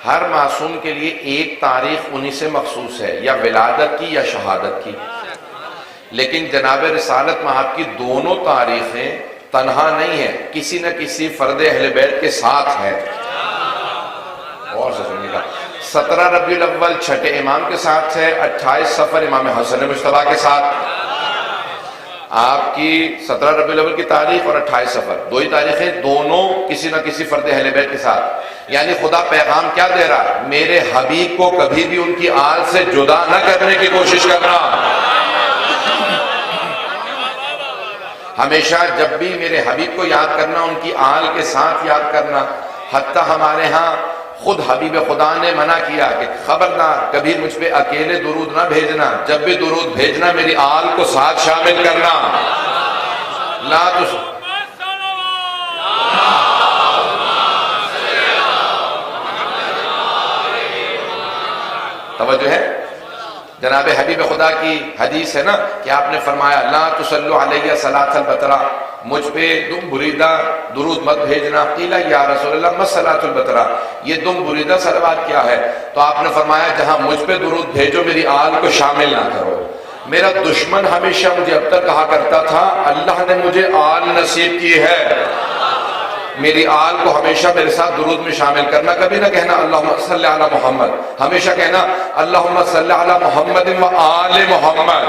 ہر معصوم کے لیے ایک تاریخ انہی سے مخصوص ہے، یا ولادت کی یا شہادت کی، لیکن جناب رسالت مآب کی دونوں تاریخیں تنہا نہیں ہیں، کسی نہ کسی فرد اہل بیت کے ساتھ ہے۔ اور سے سنیے گا، 17 ربیع الاول چھٹے امام کے ساتھ ہے، 28 صفر امام حسن مجتبیٰ کے ساتھ۔ آپ کی 17 ربیع الاول کی تاریخ اور 28 صفر، دو ہی تاریخیں، دونوں کسی نہ کسی فرد اہل بیت کے ساتھ۔ یعنی خدا پیغام کیا دے رہا ہے؟ میرے حبیب کو کبھی بھی ان کی آل سے جدا نہ کرنے کی کوشش کرنا، ہمیشہ جب بھی میرے حبیب کو یاد کرنا ان کی آل کے ساتھ یاد کرنا۔ حتیٰ ہمارے ہاں خود حبیب خدا نے منع کیا کہ خبردار کبھی مجھ پہ اکیلے درود نہ بھیجنا، جب بھی درود بھیجنا میری آل کو ساتھ شامل کرنا۔ لا توجہ ہے، جناب حبیب خدا کی حدیث ہے نا کہ آپ نے فرمایا لا تصلوا علیہ صلاۃ البترا، مجھ پہ دم بریدہ درود مت بھیجنا۔ قیل یا رسول اللہ ما صلاۃ البترا، یہ دم بریدہ صلوات کیا ہے؟ تو آپ نے فرمایا جہاں مجھ پہ درود بھیجو میری آل کو شامل نہ کرو۔ میرا دشمن ہمیشہ مجھے اب تک کہا کرتا تھا اللہ نے مجھے آل نصیب کی ہے، میری آل کو ہمیشہ میرے ساتھ درود میں شامل کرنا، کبھی نہ کہنا اللہم صلی علی محمد، ہمیشہ کہنا اللہم صلی علی محمد و آل محمد،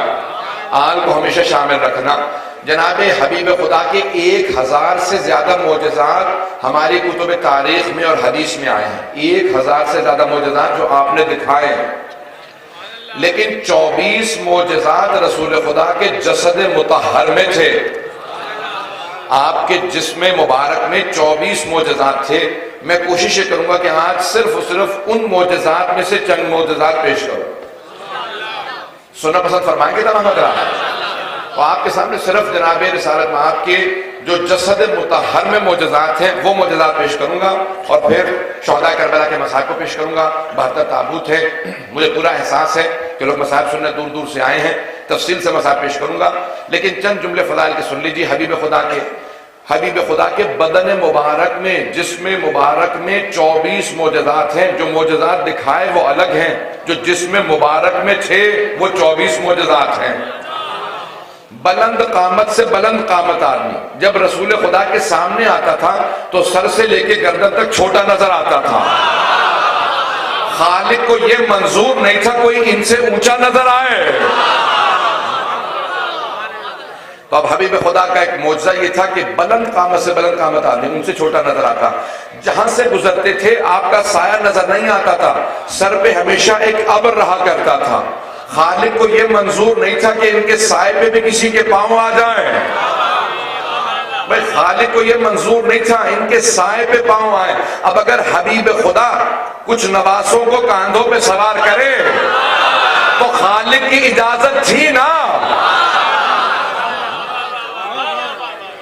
آل کو ہمیشہ شامل رکھنا۔ جناب حبیب خدا کے 1000 سے زیادہ معجزات ہماری کتب تاریخ میں اور حدیث میں آئے ہیں، 1000 سے زیادہ معجزات جو آپ نے دکھائے ہیں، لیکن 24 معجزات رسول خدا کے جسد مطہر میں تھے۔ آپ کے جسم مبارک میں 24 معجزات تھے۔ میں کوشش کروں گا کہ آج صرف اور صرف ان معجزات میں سے چند معجزات پیش کروں۔ سننا پسند فرمائیں گے تمام حضرات؟ تو آپ کے سامنے صرف جناب رسالت مآب کے جو جسد مطہر میں معجزات ہیں وہ معجزات پیش کروں گا، اور پھر شہداء کربلا کے مصائب کو پیش کروں گا۔ 72 تابوت ہے، مجھے پورا احساس ہے کہ لوگ مصائب سننے دور دور سے آئے ہیں، تفصیل سے مصائب پیش کروں گا، لیکن چند جملے فضائل کے سن لیجیے۔ حبیب خدا کے بدن مبارک میں، جسم مبارک میں 24 معجزات ہیں۔ جو معجزات دکھائے وہ الگ ہیں، جو جسم مبارک میں تھے وہ 24 معجزات ہیں۔ بلند قامت سے بلند قامت آدمی جب رسول خدا کے سامنے آتا تھا تو سر سے لے کے گردن تک چھوٹا نظر آتا تھا۔ خالق کو یہ منظور نہیں تھا کوئی ان سے اونچا نظر آئے۔ تو اب حبیب خدا کا ایک معجزہ یہ تھا کہ بلند قامت سے بلند قامت آدمی ان سے چھوٹا نظر آتا، جہاں سے گزرتے تھے آپ کا سایہ نظر نہیں آتا تھا، سر پہ ہمیشہ ایک ابر رہا کرتا تھا۔ خالق کو یہ منظور نہیں تھا کہ ان کے سائے پہ بھی کسی کے پاؤں آ جائیں، بھائی خالق کو یہ منظور نہیں تھا ان کے سائے پہ پاؤں آئیں۔ اب اگر حبیب خدا کچھ نواسوں کو کاندھوں پہ سوار کرے تو خالق کی اجازت تھی نا۔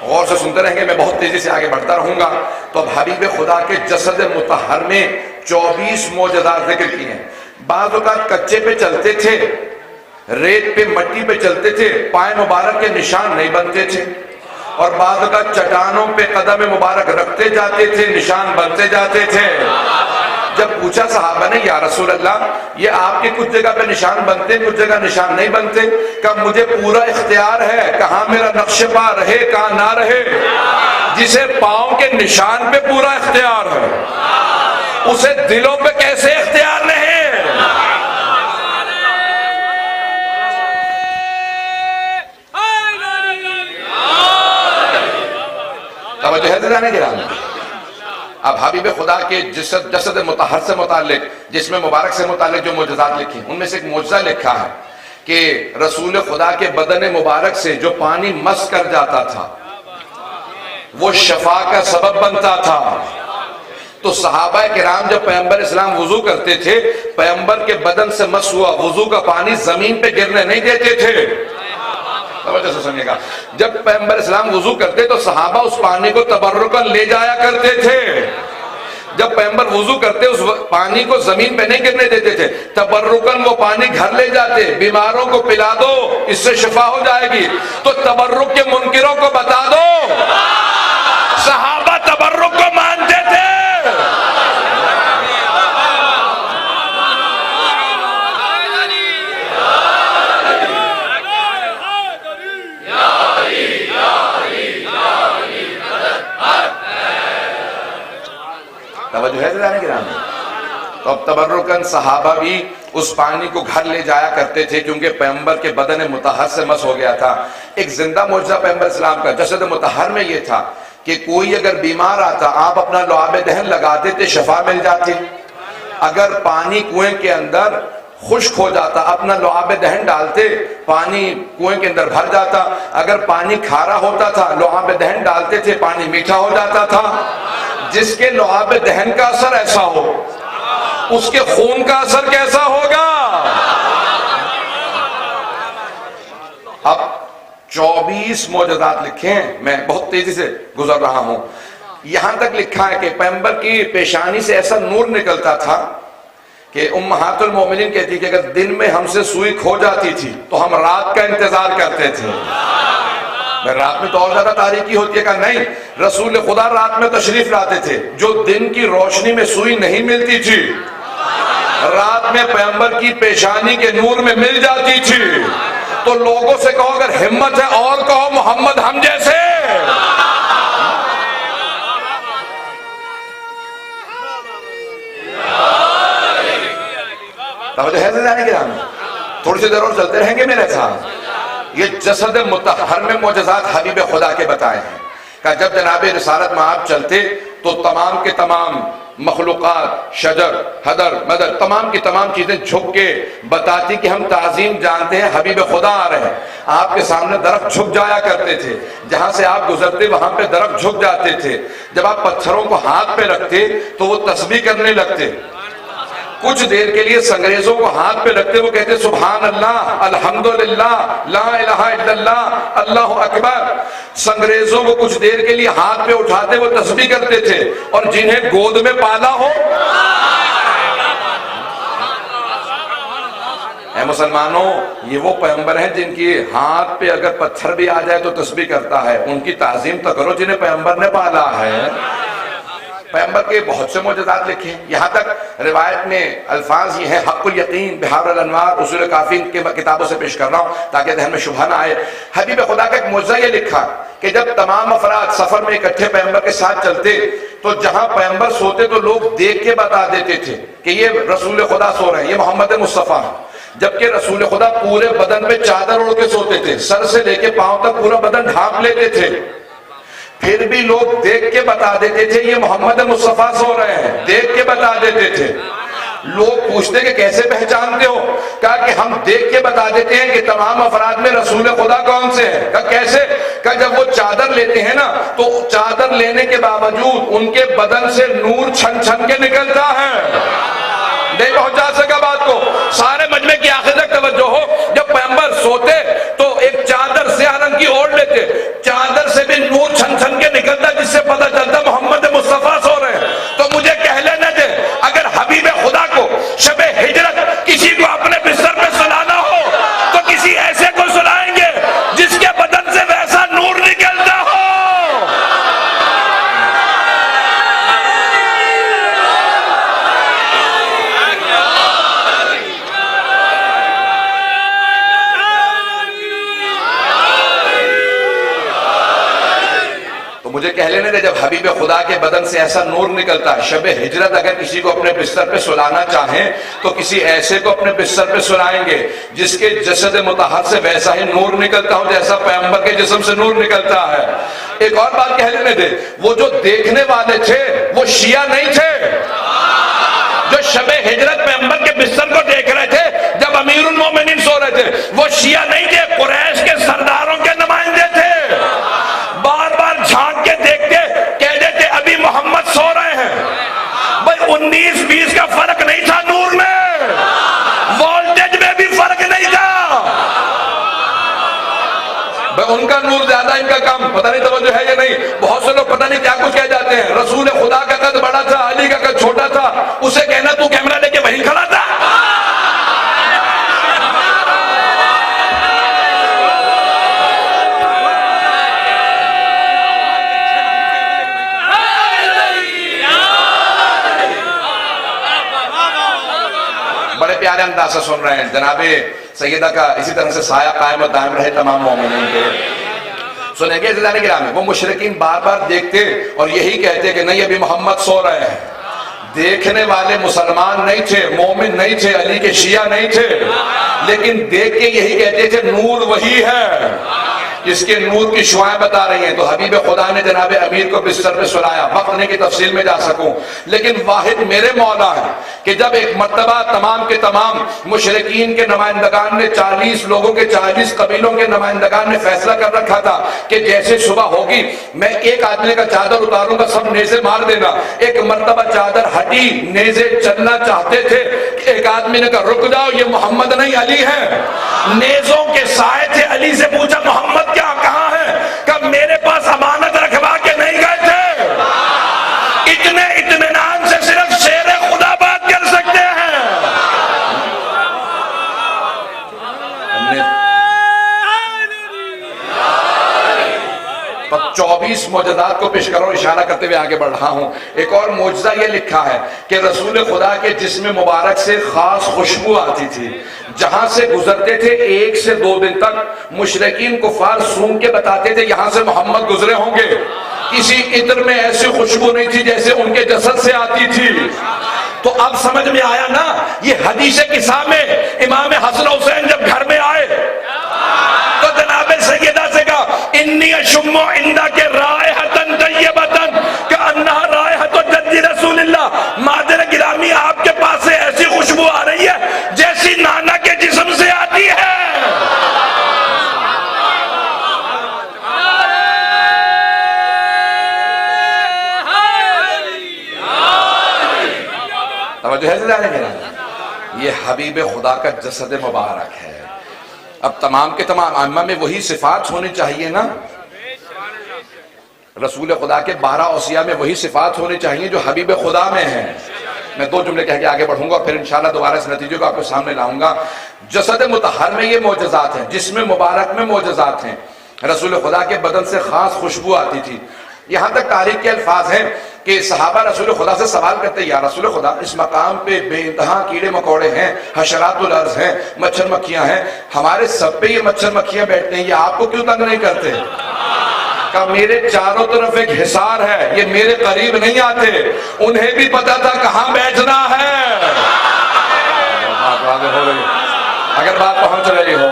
غور سے سنتے رہیں گے، میں بہت تیزی سے آگے بڑھتا رہوں گا۔ تو اب حبیب خدا کے جسد مطہر میں 24 معجزات ذکر کی ہیں۔ بعض اوقات کچے پہ چلتے تھے، ریت پہ مٹی پہ چلتے تھے، پائے مبارک کے نشان نہیں بنتے تھے، اور بعض اوقات چٹانوں پہ قدم مبارک رکھتے جاتے تھے، نشان بنتے جاتے تھے۔ جب پوچھا صحابہ نے یا رسول اللہ یہ آپ کے کچھ جگہ پہ نشان بنتے ہیں کچھ جگہ نشان نہیں بنتے، کہا مجھے پورا اختیار ہے کہاں میرا نقش پا رہے کہاں نہ رہے۔ جسے پاؤں کے نشان پہ پورا اختیار ہے اسے دلوں پہ کیسے اختیار نہیں؟ توجہ ہے ذرا نہیں گرامی۔ اب حبیب خدا کے جسد مطہر سے متعلق، جسم مبارک سے متعلق جو معجزات لکھی ان میں سے ایک معجزہ لکھا ہے کہ رسول خدا کے بدن مبارک سے جو پانی مس کر جاتا تھا وہ شفا کا سبب بنتا تھا۔ تو صحابہ کرام جب پیغمبر اسلام وضو کرتے تھے، پیغمبر کے بدن سے مس ہوا وضو کا پانی زمین پہ گرنے نہیں دیتے تھے۔ توجہ سے سنیے گا، جب پیغمبر اسلام وضو کرتے تو صحابہ اس پانی کو تبرکاً لے جایا کرتے تھے۔ جب پیغمبر وضو کرتے اس پانی کو زمین پہ نہیں گرنے دیتے تھے، تبرکاً وہ پانی گھر لے جاتے، بیماروں کو پلا دو اس سے شفا ہو جائے گی۔ تو تبرک کے منکروں کو بتا دو صحابہ تبرک کو مانتے تھے۔ عزیزان گرامی، تو اب تبرکن صحابہ بھی اس پانی کو گھر لے جایا کرتے تھے، کیونکہ پیغمبر کے بدن مطہر سے مس ہو گیا تھا۔ ایک زندہ معجزہ پیغمبر اسلام کا جسد مطہر میں یہ تھا کہ کوئی اگر بیمار آتا، آپ اپنا لعاب دہن لگا دیتے، شفا مل جاتی۔ اگر پانی کنویں کے اندر خشک ہو جاتا، اپنا لعاب دہن ڈالتے، پانی کنویں کے اندر بھر جاتا۔ اگر پانی کھارا ہوتا تھا، لعاب دہن ڈالتے تھے، پانی میٹھا ہو جاتا تھا۔ جس کے لعاب دہن کا اثر ایسا ہو، اس کے خون کا اثر کیسا ہوگا؟ اب 24 معجزات لکھے ہیں، میں بہت تیزی سے گزر رہا ہوں۔ یہاں تک لکھا ہے کہ پیغمبر کی پیشانی سے ایسا نور نکلتا تھا کہ امہات المومنین کہتی کہ اگر دن میں ہم سے سوئی کھو جاتی تھی تو ہم رات کا انتظار کرتے تھے۔ رات میں تو اور زیادہ تاریکی ہوتی ہے، کہ نہیں، رسول خدا رات میں تشریف لاتے تھے، جو دن کی روشنی میں سوئی نہیں ملتی تھی، رات میں پیغمبر کی پیشانی کے نور میں مل جاتی تھی۔ تو لوگوں سے کہو اگر ہمت ہے اور کہو محمد ہم جیسے۔ توجہ ہے زیادہ نہیں گرامی، تھوڑی سی دیر اور چلتے رہیں گے میرے ساتھ۔ یہ جسد مطہر میں معجزات حبیب خدا کے بتائے ہیں کہ جب جناب رسالت میں آپ چلتے تو تمام کے تمام مخلوقات، شجر، حدر، مدر، تمام کی تمام چیزیں جھک کے بتاتی کہ ہم تعظیم جانتے ہیں، حبیب خدا آ رہے ہیں۔ آپ کے سامنے درخت جھک جایا کرتے تھے، جہاں سے آپ گزرتے وہاں پہ درخت جھک جاتے تھے۔ جب آپ پتھروں کو ہاتھ پہ رکھتے تو وہ تسبیح کرنے لگتے۔ کچھ دیر کے لیے سنگریزوں کو ہاتھ پہ رکھتے، وہ کہتے سبحان اللہ، الحمدللہ، لا الہ الا اللہ، اللہ اکبر۔ سنگریزوں کو کچھ دیر کے لیے ہاتھ پہ اٹھاتے، وہ تسبیح کرتے تھے۔ اور جنہیں گود میں پالا ہو، اے مسلمانوں، یہ وہ پیغمبر ہیں جن کی ہاتھ پہ اگر پتھر بھی آ جائے تو تسبیح کرتا ہے۔ ان کی تعظیم تو کرو جنہیں پیغمبر نے پالا ہے۔ پیغمبر کے بہت سے معجزات لکھے ہیں، یہاں تک روایت میں الفاظ یہ ہیں، حق الیقین، بحار الانوار، اصول کافی کے کتابوں سے پیش کر رہا ہوں تاکہ ذہن میں شبہ نہ آئے۔ حبیب خدا کا ایک معجزہ یہ لکھا کہ جب تمام افراد سفر میں اکٹھے پیغمبر کے ساتھ چلتے تو جہاں پیغمبر سوتے تو لوگ دیکھ کے بتا دیتے تھے کہ یہ رسول خدا سو رہے ہیں، یہ محمد مصطفیٰ ہیں۔ جبکہ رسول خدا پورے بدن پہ چادر اوڑھ کے سوتے تھے، سر سے لے کے پاؤں تک پورا بدن ڈھانپ لیتے تھے، پھر بھی لوگ دیکھ کے بتا دیتے تھے یہ محمد مصطفیٰ سو رہے ہیں، دیکھ کے بتا دیتے تھے۔ لوگ پوچھتے کہ کیسے پہچانتے ہو؟ کہا کہ ہم دیکھ کے بتا دیتے ہیں کہ تمام افراد میں رسول خدا کون سے ہیں۔ کہا کیسے؟ کہا جب وہ چادر لیتے ہیں نا تو چادر لینے کے باوجود ان کے بدن سے نور چھن چھن کے نکلتا ہے۔ نہیں پہنچا سکا بات کو؟ سارے مجمع کی آخر تک توجہ ہو، جب پیغمبر سوتے تو ایک چادر سیاہ رنگ کی اوڑھ لیتے، چادر سے بھی نور چھن چھن کے نکلتا جس سے پتہ چلتا محمد مصطفیٰ سو رہے ہیں۔ تو مجھے کہہ لینے دے، اگر حبیب خدا کو شب ہجرت کسی کو اپنے بستر پہ سلانا ہو تو کسی ایسے کو سلائیں گے جس کے بدن سے ویسا نور نکلتا ہو۔ مجھے کہہ لینے دے، جب حبیب خدا کے بدن سے ایسا نور نکلتا ہے، شب ہجرت اگر کسی کو اپنے بستر پہ سلانا چاہیں تو کسی ایسے کو اپنے بستر پہ سلائیں گے جس کے جسد مطہر سے ویسا ہی نور نکلتا ہو جیسا پیغمبر کے جسم سے نور نکلتا ہے۔ ایک اور بات کہہ لینے دے، وہ جو دیکھنے والے تھے وہ شیعہ نہیں تھے، جو شب ہجرت پیغمبر کے بستر کو دیکھ رہے تھے جب امیر المومنین سو رہے تھے، وہ شیعہ نہیں تھے، قریش کے سرداروں کے نمائندے تھے۔ بار بار جھانک کے دیکھتے، کہہ دیتے ابھی محمد سو رہے ہیں۔ بھائی 19-20 کا فرق نہیں تھا نور میں، وولٹیج میں بھی فرق نہیں تھا۔ بھائی ان کا نور زیادہ، ان کا کم، پتہ نہیں توجہ ہے یا نہیں۔ بہت سے لوگ پتہ نہیں کیا کچھ کہہ جاتے ہیں، رسول خدا کا قد بڑا تھا، علی کا قد چھوٹا تھا، اسے کہنا تو کیمرہ لے کے وہیں کھڑا تھا۔ بڑے پیارے انداز سے سن رہے ہیں، جناب سیدہ کا اسی طرح سے سایہ قائم و دائم رہے تمام مومنین کے۔ سنیں گے عزیزان گرامی، وہ مشرکین بار بار دیکھتے اور یہی کہتے کہ نہیں ابھی محمد سو رہے ہیں۔ دیکھنے والے مسلمان نہیں تھے، مومن نہیں تھے، علی کے شیعہ نہیں تھے، لیکن دیکھ کے یہی کہتے تھے نور وہی ہے، اس کے نور کی شعائیں بتا رہی ہیں۔ تو حبیب خدا نے جناب امیر کو بستر پہ سلایا، وقت نہیں کہ تفصیل میں جا سکوں، لیکن واحد میرے مولا ہے کہ جب ایک مرتبہ تمام کے تمام مشرکین کے نمائندگان نے 40 لوگوں کے 40 قبیلوں کے نمائندگان نے فیصلہ کر رکھا تھا کہ جیسے صبح ہوگی میں ایک آدمی کا چادر اتاروں گا، سب نیزے مار دینا۔ ایک مرتبہ چادر ہٹی، نیزے چلنا چاہتے تھے، ایک آدمی نے کہا رک جاؤ، یہ محمد نہیں علی ہے۔ نیزوں کے سائے تھے، علی سے پوچھا محمد کیا کہاں ہے؟ کب میرے پاس امانت رکھوا کے نہیں گئے تھے؟ اتنے اطمینان سے صرف شیر خدا بات کر سکتے ہیں۔ ہم نے 24 معجزات کو پیش کرو، اشارہ کرتے ہوئے آگے بڑھ رہا ہوں۔ ایک اور معجزہ یہ لکھا ہے کہ رسول خدا کے جسم مبارک سے خاص خوشبو آتی تھی، جہاں سے گزرتے تھے 1 سے 2 دن تک مشرکین کفار سونگ کے بتاتے تھے یہاں سے محمد گزرے ہوں گے۔ کسی عطر میں ایسی خوشبو نہیں تھی جیسے ان کے جسد سے آتی تھی۔ تو اب سمجھ میں آیا نا، یہ حدیث قصہ میں امام حسن حسین جب گھر میں آئے تو جناب سیدہ سے کہا انی اشم عندک رائحۃ طیبۃ کانھا رائحۃ جد رسول اللہ، مادر گرامی آپ کے پاس سے ایسی خوشبو آ رہی ہے جیسی نانا کے جسم سے آتی ہے۔ توجہ ہے جانے کے نا، یہ حبیب خدا کا جسد مبارک ہے۔ اب تمام کے تمام ائمہ میں وہی صفات ہونی چاہیے نا، رسول خدا کے 12 اوصیاء میں وہی صفات ہونی چاہیے جو حبیب خدا میں ہیں۔ میں 2 جملے کہہ کے آگے بڑھوں گا، پھر انشاءاللہ دوبارہ اس نتیجے کو آپ کو سامنے لاؤں گا۔ جسد مطہر میں یہ معجزات ہیں، جسم مبارک میں معجزات ہیں۔ رسول خدا کے بدن سے خاص خوشبو آتی تھی، یہاں تک تاریخ کے الفاظ ہیں کہ صحابہ رسول خدا سے سوال کرتے یا رسول خدا اس مقام پہ بے انتہا کیڑے مکوڑے ہیں، حشرات الارض ہیں، مچھر مکھیاں ہیں، ہمارے سب پہ یہ مچھر مکھیاں بیٹھتے ہیں، یہ آپ کو کیوں تنگ نہیں کرتے؟ کہ میرے چاروں طرف ایک حصار ہے، یہ میرے قریب نہیں آتے، انہیں بھی پتا تھا کہاں بیٹھنا ہے۔ بات واضح ہو رہی ہے، اگر بات پہنچ رہی ہو۔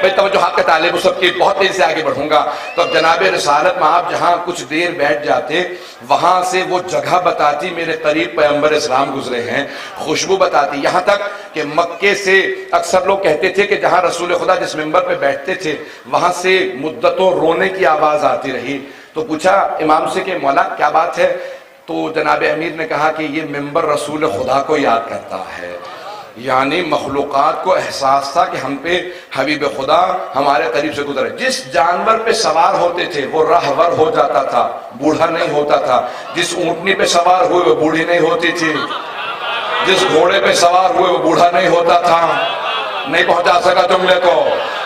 میں توجہات کا طالب ہوں سب کی، بہت تیزی سے آگے بڑھوں گا۔ تو اب جناب رسالت میں آپ جہاں کچھ دیر بیٹھ جاتے، وہاں سے وہ جگہ بتاتی میرے قریب پیغمبر اسلام گزرے ہیں، خوشبو بتاتی، یہاں تک کہ مکے سے اکثر لوگ کہتے تھے کہ جہاں رسول خدا جس ممبر پہ بیٹھتے تھے وہاں سے مدتوں رونے کی آواز آتی رہی۔ تو پوچھا امام سے کہ مولا کیا بات ہے؟ تو جناب امیر نے کہا کہ یہ ممبر رسول خدا کو یاد کرتا ہے، یعنی مخلوقات کو احساس تھا کہ ہم پہ حبیب خدا ہمارے قریب سے گزرے۔ جس جانور پہ سوار ہوتے تھے وہ راہور ہو جاتا تھا، بوڑھا نہیں ہوتا تھا۔ جس اونٹنی پہ سوار ہوئے وہ بوڑھی نہیں ہوتی تھی، جس گھوڑے پہ سوار ہوئے وہ بوڑھا نہیں ہوتا تھا۔ نہیں پہنچا سکا جملے کو۔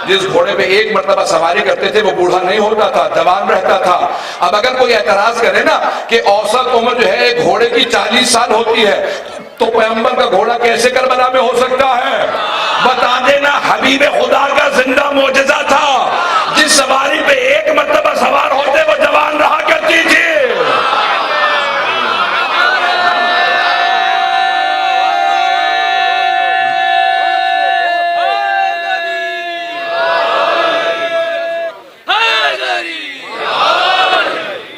جس گھوڑے پہ ایک مرتبہ سواری کرتے تھے وہ بوڑھا نہیں ہوتا تھا، جوان رہتا تھا۔ اب اگر کوئی اعتراض کرے نا کہ اوسط عمر جو ہے ایک گھوڑے کی 40 سال ہوتی ہے، تو پیغمبر کا گھوڑا کیسے کربلا میں ہو سکتا ہے؟ بتا دینا حبیب خدا کا زندہ معجزہ تھا، جس سواری پہ ایک مرتبہ سوار ہوتے وہ جوان رہا کرتی تھی۔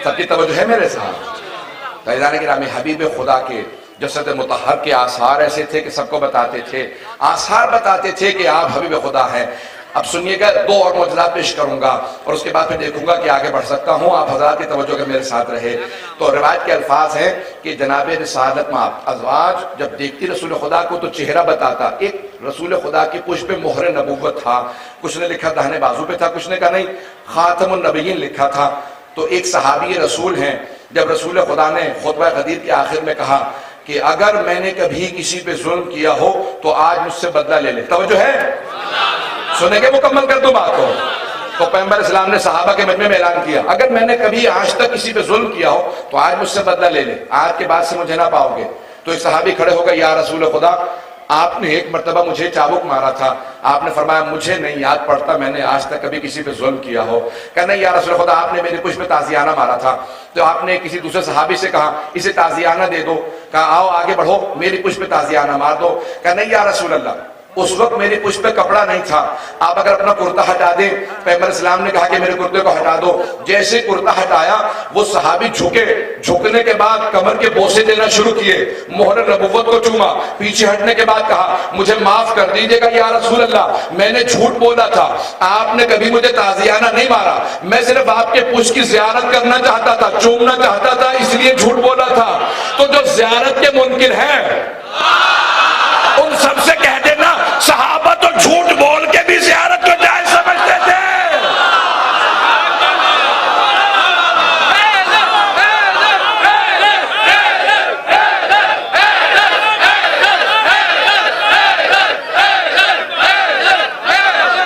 سب کی توجہ ہے میرے ساتھ؟ عزیزان گرامی، حبیب خدا کے جسد مطہر کے آثار ایسے تھے کہ سب کو بتاتے تھے، آثار بتاتے تھے کہ آپ حبیب خدا ہیں۔ اب سنیے گا، 2 اور معجزات پیش کروں گا اور اس کے بعد پھر دیکھوں گا کہ آگے بڑھ سکتا ہوں۔ آپ حضرات کی توجہ کے میرے ساتھ رہے۔ تو روایت کے الفاظ ہیں کہ جناب رسالت میں ازواج جب دیکھتی رسول خدا کو تو چہرہ بتاتا، ایک رسول خدا کی پشت پہ مہر نبوت تھا، کچھ نے لکھا داہنے بازو پہ تھا، کچھ نے کہا نہیں خاتم النبیین لکھا تھا۔ تو ایک صحابی رسول ہیں، جب رسول خدا نے خطبہ غدیر کے آخر میں کہا کہ اگر میں نے کبھی کسی پہ ظلم کیا ہو تو آج مجھ سے بدلہ لے لے۔ توجہ ہے؟ سنیں گے، مکمل کر دو بات کو۔ تو پیغمبر اسلام نے صحابہ کے مجمع میں اعلان کیا اگر میں نے کبھی آج تک کسی پہ ظلم کیا ہو تو آج مجھ سے بدلہ لے لے، آج کے بعد سے مجھے نہ پاؤ گے۔ تو ایک صحابی کھڑے ہو گئے، یا رسول خدا آپ نے ایک مرتبہ مجھے چابک مارا تھا، آپ نے فرمایا مجھے نہیں یاد پڑتا میں نے آج تک کبھی کسی پہ ظلم کیا ہو۔ کہا نہیں یا رسول خدا، آپ نے میری پشت پہ تازیانہ مارا تھا، تو آپ نے کسی دوسرے صحابی سے کہا اسے تازیانہ دے دو، کہا آؤ آگے بڑھو میری پشت پہ تازیانہ مار دو۔ کہا نہیں یا رسول اللہ، اس وقت میری پشت پہ کپڑا نہیں تھا، آپ اگر اپنا کرتا ہٹا دیں، پیغمبر اسلام نے کہا کہ میرے کرتے کو ہٹا دو۔ جیسے کرتا ہٹایا وہ صحابی جھکے، جھکنے کے بعد کمر کے بوسے دینا شروع کیے، مہر نبوت کو چوما، پیچھے ہٹنے کے بعد کہا مجھے معاف کر دیجئے گا یا رسول اللہ، میں نے جھوٹ بولا تھا، آپ نے کبھی مجھے تازیانہ نہیں مارا، میں صرف آپ کے پشت کی زیارت کرنا چاہتا تھا، چومنا چاہتا تھا، اس لیے جھوٹ بولا تھا۔ تو جو زیارت کے منکر ہیں ان سب سے کہہ دینا صحابہ تو جھوٹ بول کے بھی زیارت کو جائز سمجھتے تھے۔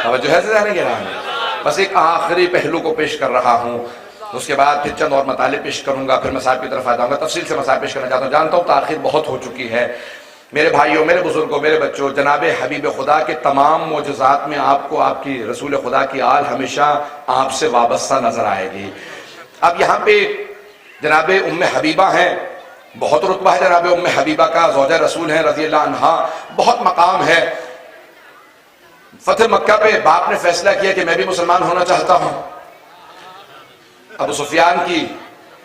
توجہ ہے ذرا نہیں، بس ایک آخری پہلو کو پیش کر رہا ہوں، اس کے بعد پھر چند اور مطالب پیش کروں گا، پھر مسائل کی طرف آ جاؤں گا، تفصیل سے مسائل پیش کرنا چاہتا ہوں۔ جانتا ہوں تاخیر بہت ہو چکی ہے، میرے بھائیوں، میرے بزرگوں، میرے بچوں، جناب حبیب خدا کے تمام معجزات میں آپ کو آپ کی رسول خدا کی آل ہمیشہ آپ سے وابستہ نظر آئے گی۔ اب یہاں پہ جناب ام حبیبہ ہیں، بہت رتبہ ہے جناب ام حبیبہ کا، زوجہ رسول ہیں رضی اللہ عنہا، بہت مقام ہے۔ فتح مکہ پہ باپ نے فیصلہ کیا کہ میں بھی مسلمان ہونا چاہتا ہوں۔ ابو سفیان کی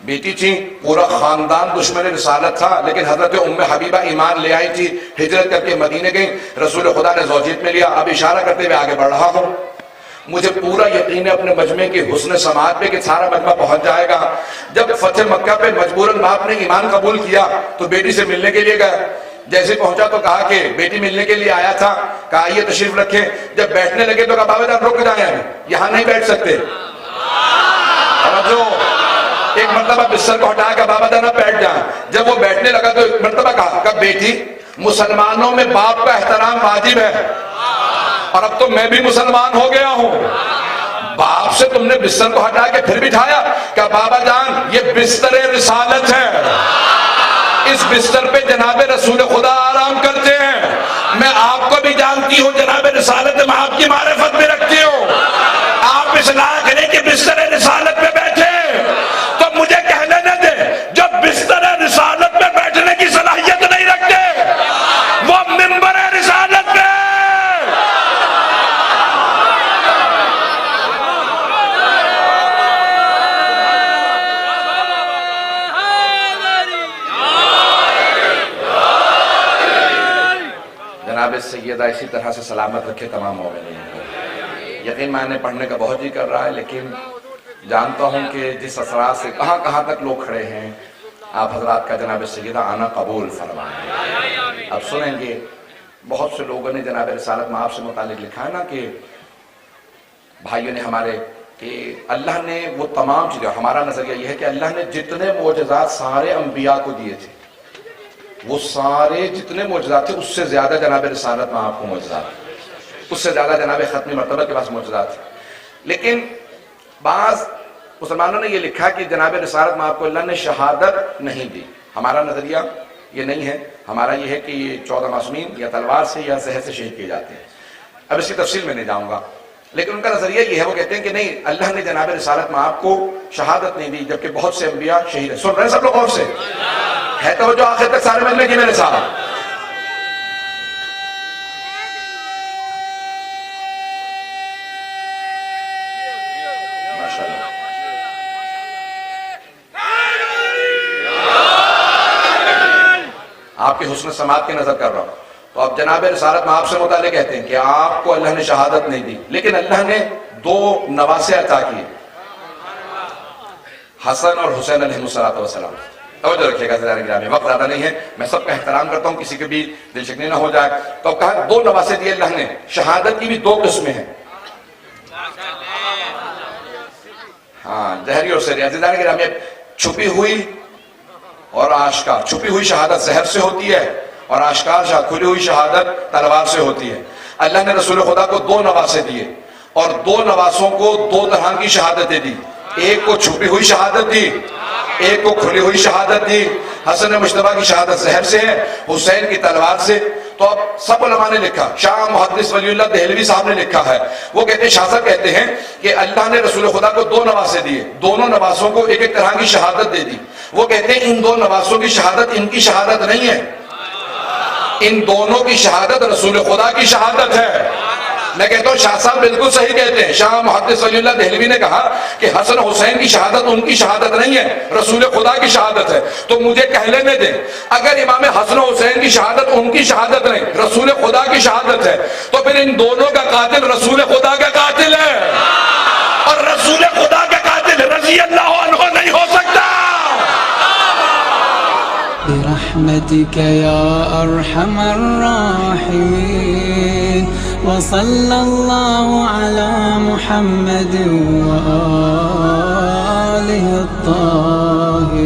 بیٹی تھی، پورا خاندان دشمن رسالت تھا، لیکن حضرت ام حبیبہ ایمان لے آئی تھی، ہجرت کر کے مدینے گئی، رسول خدا نے زوجیت میں لیا۔ اب اشارہ کرتے ہوئے آگے بڑھ رہا ہوں، مجھے پورا یقین ہے اپنے مجمع کی حسن سماعت پہ کہ سارا مجمع پہنچ جائے گا۔ جب فتح مکہ پہ مجبوراً باپ نے ایمان قبول کیا تو بیٹی سے ملنے کے لیے گیا، جیسے پہنچا تو کہا کہ بیٹی ملنے کے لیے آیا تھا، کہا یہ تشریف رکھیں۔ جب بیٹھنے لگے تو کہا بابا جان رک جائیں، یہاں نہیں بیٹھ سکتے۔ ایک مرتبہ بستر کو ہٹایا کہ بابا جانا بیٹھ جائیں۔ جب وہ بیٹھنے لگا تو ایک مرتبہ کہا کہ بیٹی مسلمانوں میں باپ کا احترام واجب ہے، اور اب تو میں بھی مسلمان ہو گیا ہوں، باپ سے تم نے بستر کو ہٹا کے پھر بٹھایا کہ بابا جان یہ بستر رسالت ہے، اس بستر پہ جناب رسول خدا آرام کرتے ہیں، میں آپ کو بھی جانتی ہوں جناب رسالت میں آپ کی معرفت بھی رکھتی ہوں، آپ اس لائق نہیں کہ بستر رسالت پہ بیٹھے، تو مجھے کہنے نہ دے جو بستر رسالت پہ بیٹھنے کی صلاحیت نہیں رکھتے وہ منبر رسالت پہ۔ جناب سیدہ اسی طرح سے سلامت رکھے تمام مومنین کو۔ یقین معنی پڑھنے کا بہت ہی کر رہا ہے، لیکن جانتا ہوں کہ جس اثرات سے کہاں کہاں تک لوگ کھڑے ہیں، آپ حضرات کا جناب سیدہ آنا قبول فرمائیں۔ اب سنیں گے بہت سے لوگوں نے جناب رسالت میں آپ سے متعلق لکھا ہے نا کہ بھائیوں نے ہمارے کہ اللہ نے وہ تمام چیزیں، ہمارا نظریہ یہ ہے کہ اللہ نے جتنے معجزات سارے انبیاء کو دیے تھے، وہ سارے جتنے معجزات تھے اس سے زیادہ جناب رسالت میں آپ کو معجزات تھے، اس سے زیادہ جناب ختمی مرتبہ کے پاس معجزات تھے۔ لیکن بعض مسلمانوں نے یہ لکھا کہ جناب رسالت میں آپ کو اللہ نے شہادت نہیں دی۔ ہمارا نظریہ یہ نہیں ہے، ہمارا یہ ہے کہ یہ 14 معصومین یا تلوار سے یا زہر سے شہید کیے جاتے ہیں۔ اب اس کی تفصیل میں نہیں جاؤں گا، لیکن ان کا نظریہ یہ ہے، وہ کہتے ہیں کہ نہیں، اللہ نے جناب رسالت میں آپ کو شہادت نہیں دی، جبکہ بہت سے انبیاء شہید ہیں۔ سن رہے ہیں سب لوگ غور سے؟ ہے تو جو آخر تک سارے مجمع کی میرے ساتھ۔ آپ کے حسن سماعت کی نظر کر رہا ہوں، تو اب جناب رسالت میں آپ سے متعلق کہتے ہیں کہ آپ کو اللہ نے شہادت نہیں دی، لیکن اللہ نے 2 نواسے عطا کیے، حسن اور حسین علیہ السلام۔ توجہ رکھیے گا ذرا گرامی، وقت زیادہ نہیں ہے، میں سب کا احترام کرتا ہوں، کسی کے بھی دل شکنی نہ ہو جائے۔ تو اب کہا 2 نواسے دیے اللہ نے، شہادت کی بھی 2 قسمیں ہیں، ہاں جہری اور سری۔ عزیزان گرامی، چھپی ہوئی اور آشکار، چھپی ہوئی شہادت زہر سے ہوتی ہے اور آشکار کھلی ہوئی شہادت تلوار سے ہوتی ہے۔ اللہ نے رسول خدا کو 2 نواسے دیے اور 2 نواسوں کو 2 طرح کی شہادتیں دی، ایک کو چھپی ہوئی شہادت دی، ایک کو کھلی ہوئی شہادت دی۔ حسن مجتبیٰ کی شہادت زہر سے ہے، حسین کی تلوار سے۔ تو اب سب علماء نے لکھا، شاہ محدث ولی اللہ دہلوی صاحب نے لکھا ہے، وہ کہتے ہیں، شاہ صاحب کہتے ہیں کہ اللہ نے رسول خدا کو 2 نواسے دیے، دونوں نواسوں کو ایک ایک طرح کی شہادت دے دی۔ وہ کہتے ہیں ان 2 نواسوں کی شہادت ان کی شہادت نہیں ہے، ان دونوں کی شہادت رسول خدا کی شہادت ہے۔ میں کہتا ہوں شاہ صاحب بالکل صحیح کہتے ہیں، شاہ محدث ولی اللہ دہلوی نے کہا کہ حسن حسین کی شہادت ان کی شہادت نہیں ہے، رسول خدا کی شہادت ہے۔ تو مجھے کہہ لینے دیں، اگر امام حسن حسین کی شہادت ان کی شہادت نہیں، رسول خدا کی شہادت ہے، تو پھر ان دونوں کا قاتل رسول خدا کا قاتل ہے، اور رسول خدا کا قاتل رضی اللہ عنہ نہیں ہو سکتا۔ برحمتك يا أرحم الراحمين وصلى الله على محمد وآله الطاهرين.